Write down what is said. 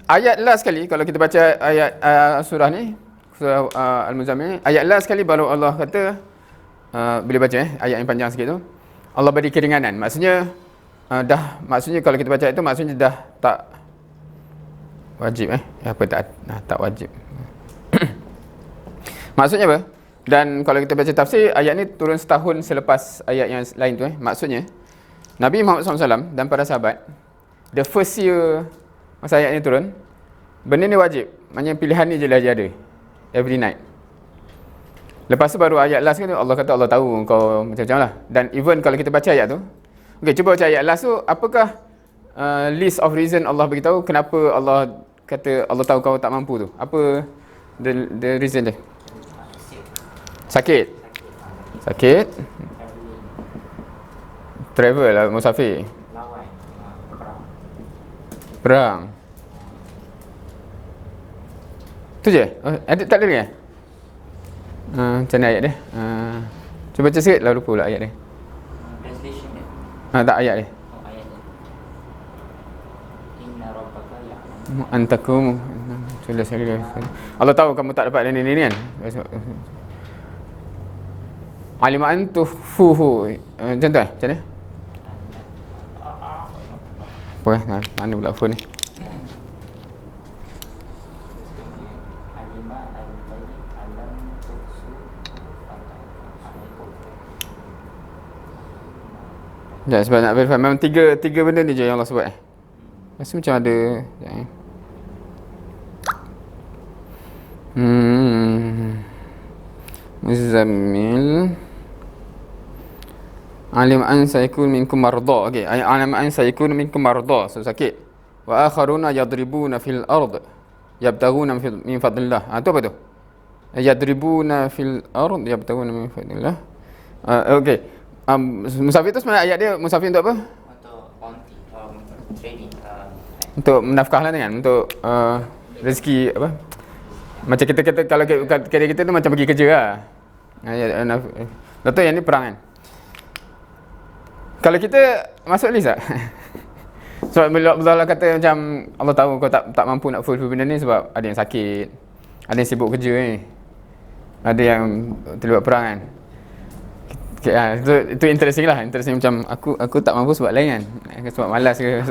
ayat last sekali kalau kita baca ayat surah ni, surah Al-Muzammil, ayat last sekali baru Allah kata, boleh baca ayat yang panjang sikit tu, Allah beri keringanan. Maksudnya maksudnya kalau kita baca itu maksudnya dah tak wajib apa tak wajib. Maksudnya apa? Dan kalau kita baca tafsir, ayat ni turun setahun selepas ayat yang lain tu Maksudnya Nabi Muhammad SAW dan para sahabat, the first year masa ayat ni turun, benda ni wajib. Maknanya pilihan ni je lah dia ada every night. Lepas tu baru ayat last kan, Allah kata Allah tahu kau macam-macam lah. Dan even kalau kita baca ayat tu, okay, cuba baca ayat last tu, apakah list of reason Allah beritahu kenapa Allah kata Allah tahu kau tak mampu tu? Apa the reason dia? Sakit. Travel lah, musafir. Perang. Tu je? Tak ada lagi? Macam mana ayat dia? Cuba baca sikit lah, lupa pula ayat dia. Translation dia? Tak, ayat dia. Ayat dia. Inna rabbaka ya'lamu Antakum. Allah tahu kamu tak dapat ni kan? Alima antufuhu. Macam tu macam mana? Apa mana pula phone ni? Sekejap, sebab nak verify. Memang tiga benda ni je yang Allah sebut Rasa macam ada. Muzammil alim an sayakun minkum marda. Okey, alim an sayakun minkum marda, so sakit. Wa akharuna yadribuna fil ard yabtaghuna min fadlillah. Tu apa tu? Yadribuna fil ard yabtaghuna min fadlillah. Okey. Musafir tu sebenarnya ayat dia musafir untuk apa? Untuk trading, untuk menafkah lah kan, untuk rezeki apa? Macam kita kalau kerja kita tu macam pergi kerja lah. Betul yang ni perang kan. Kalau kita masuk list tak? Sebab bila Allah kata macam Allah tahu kau tak mampu nak fulfill benda ni sebab ada yang sakit, ada yang sibuk kerja ni, ada yang terlibat perang kan. Itu interesting lah. Interesting macam aku tak mampu sebab lain kan. Sebab malas ke.